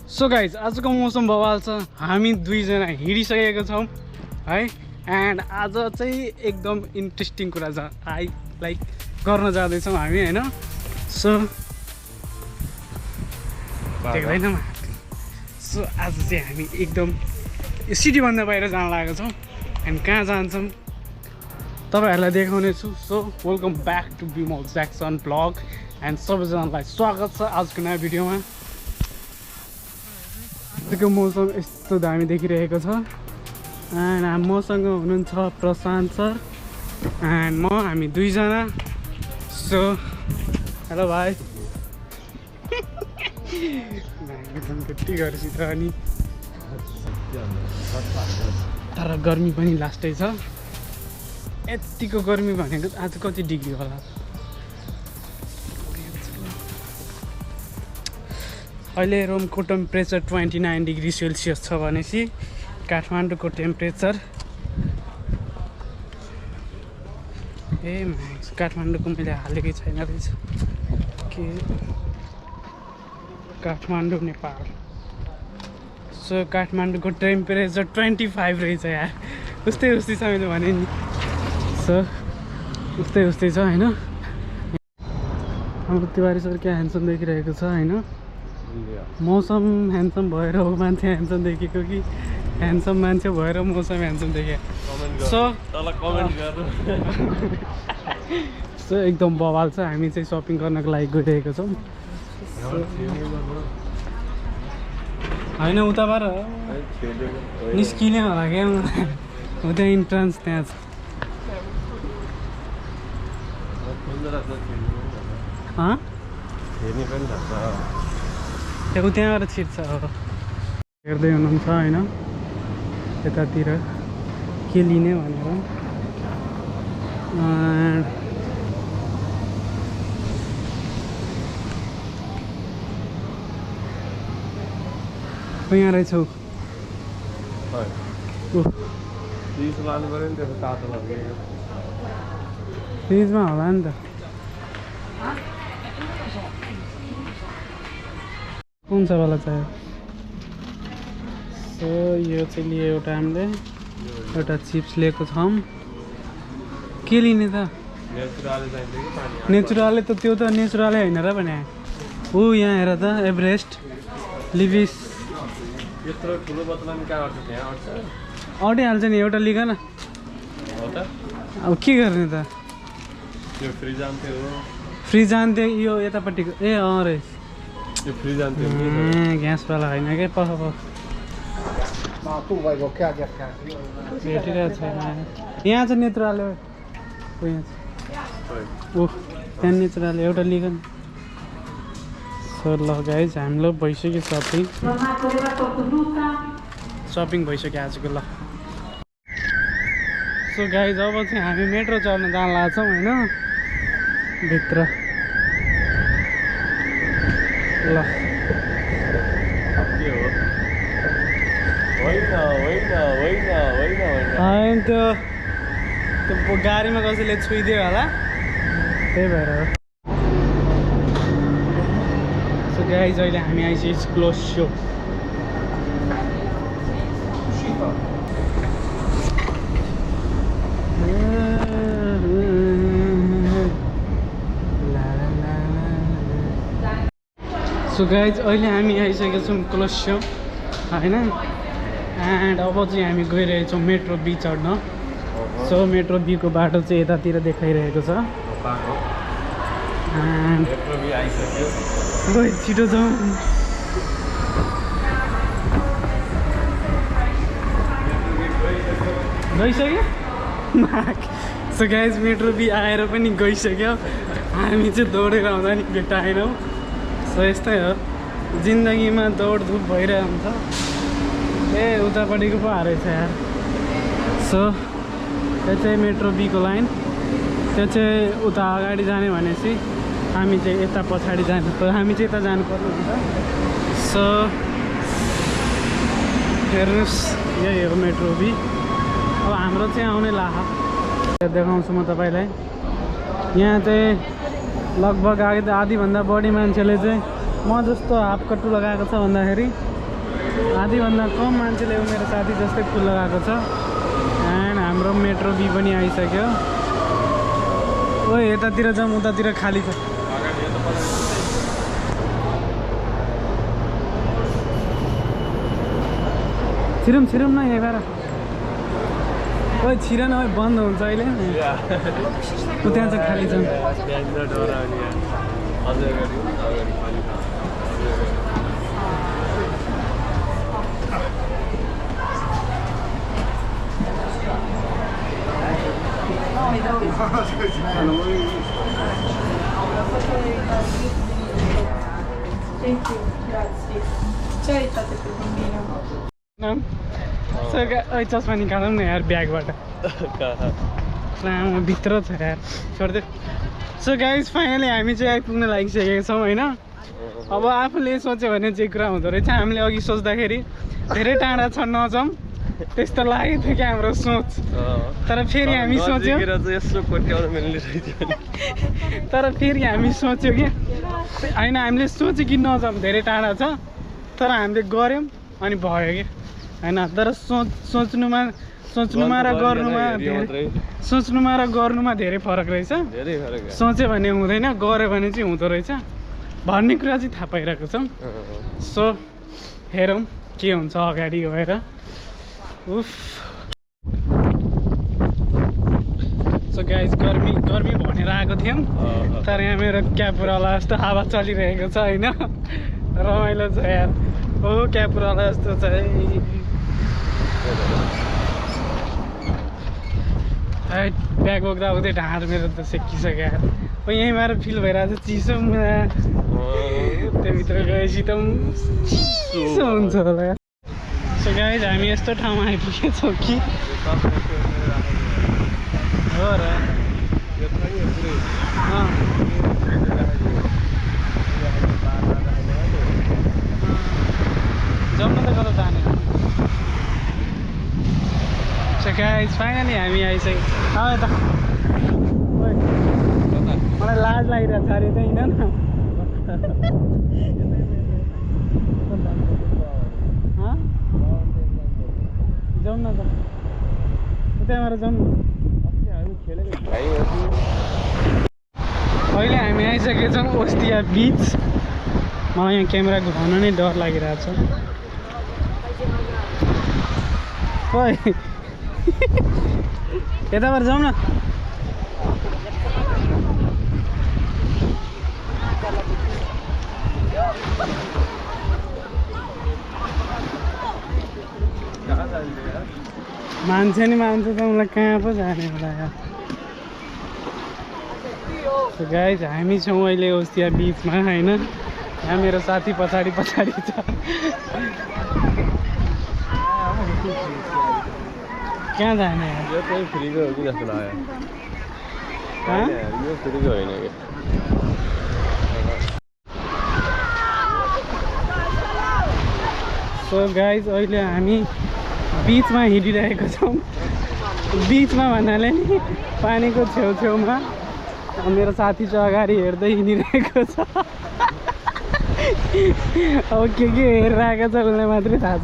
So guys आजको मौसम बवाल छ। हामी दुईजना हिँडिसकेको छौँ है। एन्ड आज चाहिँ एकदम इन्ट्रेस्टिङ कुरा छ लाइक गर्न जाँदैछौँ हामी होइन। सो देख्दैन सो आज चाहिँ हामी एकदम सिटीभन्दा बाहिर जान लागेको छौँ। एन्ड कहाँ जान्छौँ तपाईँहरूलाई देखाउने छु। So welcome back to Bimal Jackson blog. And सबैजनालाई स्वागत छ आजको नयाँ भिडियोमा। आजको मौसम यस्तो दामी देखिरहेको छ। एन्ड मसँग हुनुहुन्छ प्रशान्त सर एन्ड म, हामी दुईजना। सो हेलो भाइ। कति गर्छ अनि तर गर्मी पनि लास्टै छ। यतिको गर्मी भनेको आज कति डिग्री होला? अहिले रोमको टेम्परेचर 29 डिग्री सेल्सियस छ भनेपछि काठमाडौँको टेम्परेचर काठमाडौँको मैले हालेकै छैन रहेछ के काठमाडौँ नेपाल। सो काठमाडौँको टेम्परेचर 25 रहेछ यार। उस्तै छ मैले भने नि। सो उस्तै छ होइन। हाम्रो तिवारी सर क्या ह्यान्डसम देखिरहेको छ होइन। मौसम ह्यान्डसम भएर हो मान्छे ह्यान्डसम देखेको कि ह्यान्डसम मान्छे भएर मौसम ह्यान्डसम देखेँ? सो एकदम बवाल छ। हामी चाहिँ सपिङ गर्नको लागि गइरहेको छौँ होइन। उताबाट निस्किने होला क्या उता इन्ट्रान्स त्यहाँ छ। त्यहाँबाट छिर्छ हेर्दै हुनुहुन्छ होइन। यतातिर के लिने भनेर यहाँ रहेछौ। फ्रिजमा होला नि त। कुन चाहिँ वाला चाहियो? सो यो चाहिँ लियो एउटा हामीले एउटा चिप्स लिएको छौँ। के लिने त? नेचुरलै त त्यो त नेचुरलै होइन र भने। ऊ यहाँ हेर त एभरेस्ट लिभिस अटिहाल्छ नि। एउटा लिग न अब के गर्ने त? फ्रिज जान्थ्यो यो यतापट्टिको ए रहेछ ग्यासवाला होइन क्या। भेटिरहेको छैन यहाँ चाहिँ नेत्रले त्यहाँ नेत्रले एउटा लिग नि। सो ल गाइज हाम्रो भइसक्यो सपिङ भइसक्यो आजको। ल सो गाइज अब चाहिँ हामी मेट्रो चढ्न जान लाग्छौँ होइन भित्र। ल होइन त्यो गाडीमा कसैले छुइदियो होला त्यही भएर। सो गाइज अहिले हामी आइसकेको क्लोज सो। सो गाइज अहिले हामी आइसकेको छौँ कोलोसियम होइन। एन्ड अब चाहिँ हामी गइरहेछौँ मेट्रो बी चढ्न। सो मेट्रो बीको बाटो चाहिँ यतातिर देखाइरहेको छ। एन्ड छिटो जाउँ। गइसक्यो। सो गाइज मेट्रो बी आएर पनि गइसक्यो। हामी चाहिँ दौडेर आउँदा नि भेटाएनौँ। सो यस्तै हो जिन्दगीमा दौडधुप भइरहेको हुन्छ। ए उतापट्टिको पो हारेछ यार। सो त्यो चाहिँ मेट्रो बीको लाइन। त्यो चाहिँ उता अगाडि जाने भनेपछि हामी चाहिँ यता पछाडि जानु हामी चाहिँ यता जानुपर्ने हुन्छ। सो हेर्नुहोस् यही हो मेट्रो बी। अब हाम्रो चाहिँ आउने लाहा देखाउँछु म तपाईँलाई। यहाँ चाहिँ लगभग आधीभन्दा बढी मान्छेले चाहिँ म जस्तो हाफ कट्टु लगाएको छ भन्दाखेरि आधीभन्दा कम मान्छेले मेरो साथी जस्तै फुल लगाएको छ। एन्ड हाम्रो मेट्रो बी पनि आइसक्यो। ओ यतातिर जाउँ, उतातिर खाली छ। छिरौँ छिरौँ न यहीँबाट। ओ छिर न, बन्द हुन्छ अहिले। त्यहाँ चाहिँ खाली छ। चस्मा निकालौँ न यार ब्यागबाट। लामो भित्र छ यार, छोड्दै। सो गाइज फाइनली हामी चाहिँ आइपुग्न लागिसकेका छौँ होइन। अब आफूले सोच्यो भने चाहिँ कुरा हुँदो रहेछ। हामीले अघि सोच्दाखेरि धेरै टाढा छ नजाउँ त्यस्तो लागेको थियो क्या हाम्रो सोच। तर फेरि हामी सोच्यौँ कि होइन, हामीले सोच्यो कि नजाउँ धेरै टाढा छ, तर हामीले गऱ्यौँ अनि भयो कि होइन। तर सोच्नुमा र गर्नुमा धेरै फरक रहेछ। सोच्यो भने हुँदैन, गऱ्यो भने चाहिँ हुँदो रहेछ भन्ने कुरा चाहिँ थाहा पाइरहेको छौँ। सो हेरौँ के हुन्छ अगाडि गएर। उफ। सो गाइज गर्मी भनेर आएको थियौँ, तर यहाँ मेरो क्यापुराला जस्तो हावा चलिरहेको छ होइन। रमाइलो छ यार। ओ क्यापुराला जस्तो छ है। ब्याग बोक्दा उतै ढाँड मेरो त सेकिसक्यो यार। यहीँबाट फिल भइरहेको छ चिसो। त्यहाँभित्र गएपछि त चिसो हुन्छ होला यार। सो गाइज हामी यस्तो ठाउँमा आइपुगेछौँ कि हो र। जम्न त कता जाने। सो गाइज फाइनली हामी आइसक्यो। यता मलाई लाज लागिरहेको छ अरे त हिँड न। जाउँ न त त्यहाँबाट जाउँ न। अहिले हामी आइसकेका छौँ ओस्तिया बिच। मलाई यहाँ क्यामेरा घुमाउन नै डर लागिरहेको छ। खोइ यताबाट जाउँ न। मान्छे नि मान्छे त मलाई कहाँ पो जाने होला यार। गाइज हामी छौँ अहिले ओस्तिया बिचमा होइन। यहाँ मेरो साथी पछाडि छ। कहाँ जाने यार? यो चाहिँ फ्रीको हो कि जस्तो लाग्यो। यो फ्रीको होइन कि। सो गाइज अहिले हामी बिचमा हिँडिरहेको छौँ। बिचमा भन्नाले नि पानीको छेउछेउमा। मेरो साथी चाहिँ अगाडि हेर्दै हिँडिरहेको छ। अब के हेरिरहेको छ उसलाई मात्रै थाहा छ।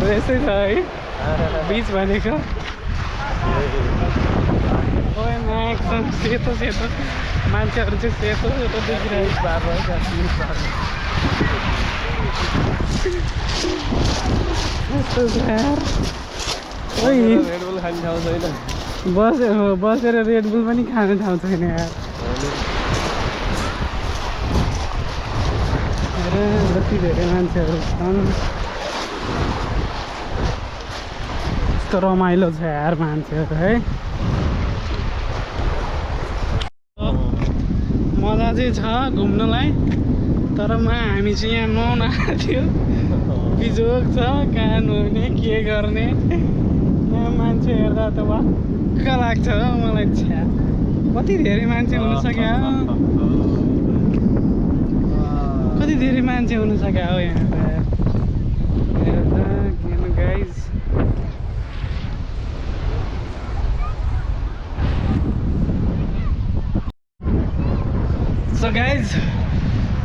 यस्तै छ है बिच भनेको। एकदम सेतो सेतो मान्छेहरू चाहिँ सेतो सेतो देखिरहेको बसेर रेडबुल पनि खाने ठाउँ छैन यार। जति धेरै मान्छेहरू छन् यस्तो रमाइलो छ यार मान्छेहरू है। मजा चाहिँ छ घुम्नलाई, तर हामी चाहिँ यहाँ नुहाउन आएको थियो। बिजोग छ कहाँ नुहाउने के गर्ने। यहाँ मान्छे हेर्दा त वाक्क लाग्छ मलाई। छ्या कति धेरै मान्छे हुनसक्यो, कति धेरै मान्छे हुनसक्यो हो यहाँ त। गाइज सो गाइज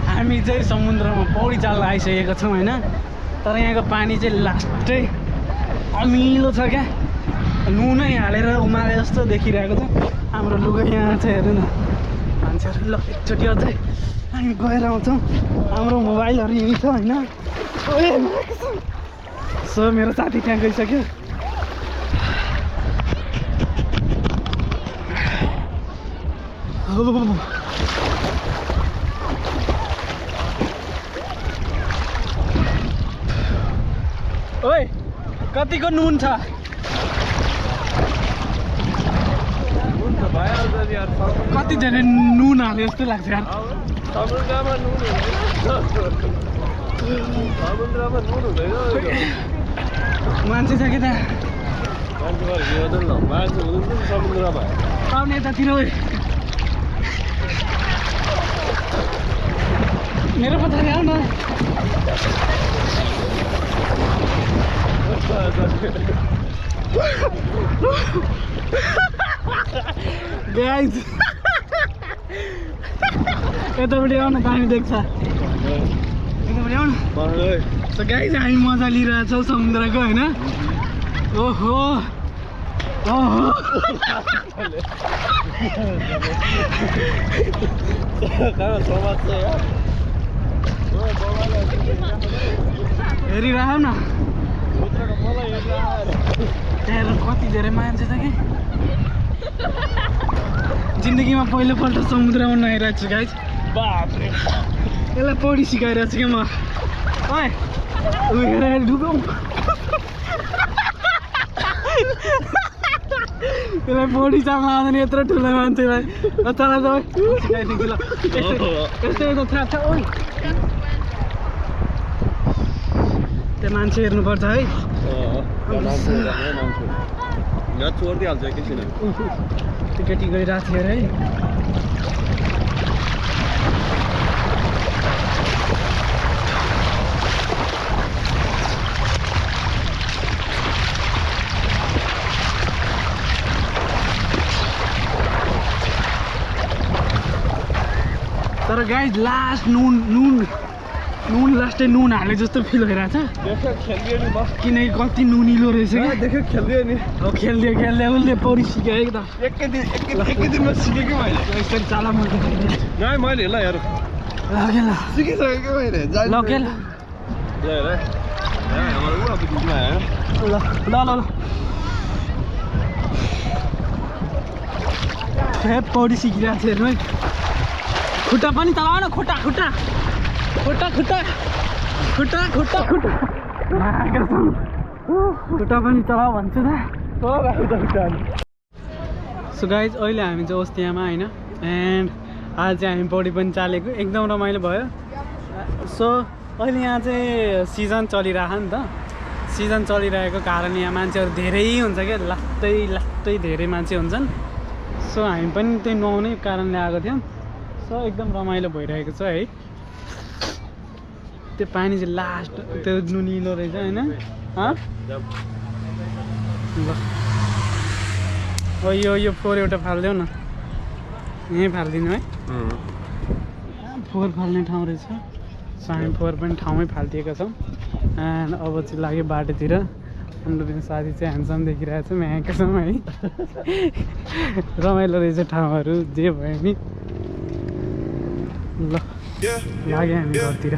हामी चाहिँ समुद्रमा पौडी चाल्न आइसकेको छौँ होइन। तर यहाँको पानी चाहिँ लास्टै अमिलो छ क्या, नुनै हालेर उमाले जस्तो देखिरहेको छ। हाम्रो लुगा यहाँ चाहिँ हेर्नु न मान्छेहरू। ल एकचोटि अझै हामी गएर आउँछौँ। हाम्रो मोबाइलहरू यहीँ छ होइन। सो मेरो साथी त्यहाँ गइसक्यो। ओए कतिको नुन छ? कति धेरै नुन हाले जस्तो लाग्छ यार। समुद्रमा नुन हुँदैन। मान्छे छ कि त्यहाँ? मान्छे हुँदैन समुद्रमा। आउने यतातिर मेरो पछाडि आऊ न। गाइज यतापट्टि आउन पानी देख्छ। यतापट्टि आउन। सो गाइज हामी मजा लिइरहेछौँ समुद्रको होइन। ओहो ओहो हेरिरह न त्यहाँ कति धेरै मान्छे छ कि। जिन्दगीमा पहिलोपल्ट समुद्रमा नुहाइरहेको छु गाइज। बापरे यसलाई पौडी सिकाइरहेको छु क्या म। ओए हेर डुबाउँ। त्यसलाई पौडी चाल्न आउँदैन यत्रो ठुलो मान्छेलाई। चला जाऊ सिकाइदिन्छु ल। यस्तो यस्तो थाहा छ। ओइ त्यो मान्छे हेर्नुपर्छ है। छोडिदिइहाल्छ एकैछिन। त्यो केटी गइरहेको थियो अरे है। तर गाइज लास्ट नुन लास्टै नुन हाले जस्तो फिल भइरहेछ किनकि कति नुनिलो रहेछ क्या। खेल्दियो नि। खेल्दियो उसले पौडी सिकायो त। एकै दिनमा सिकेको मैले। यसरी चाला मैले मैले ल हेर ल सिकिसकेको मैले। ल के ल पौडी सिकिरहेको छ हेर्नु है। खुट्टा पनि चलाउ न। खुट्टा खुट्टा खुट्टा खुट्टा खुट्टा खुट्टा खुट्टा खुट्टा पनि चलाऊ भन्छु त। सो गाइज अहिले हामी चाहिँ ओस्टियामा होइन। एन्ड आज चाहिँ हामी पौडी पनि चालेको एकदम रमाइलो भयो। सो अहिले यहाँ चाहिँ सिजन चलिरहेको नि त। सिजन चलिरहेको कारणले यहाँ मान्छेहरू धेरै हुन्छ क्या। लास्टै धेरै मान्छे हुन्छन्। सो हामी पनि त्यही नुहाउने कारणले आएको थियौँ। सो एकदम रमाइलो भइरहेको छ है। त्यो पानी चाहिँ लास्ट त्यो नुनिलो रहेछ होइन। ल यो फोहोर एउटा फालिदेऊ न। यहीँ फालिदिनु है। फोहोर फाल्ने ठाउँ रहेछ। सो हामी फोहोर पनि ठाउँमै फालिदिएका छौँ। एन्ड अब चाहिँ लाग्यो बाटोतिर। हाम्रो साथी चाहिँ ह्यान्डसम देखिरहेको छ। यहाँका छौँ है। रमाइलो रहेछ ठाउँहरू जे भयो नि। ल लाग्यो हामी घरतिर।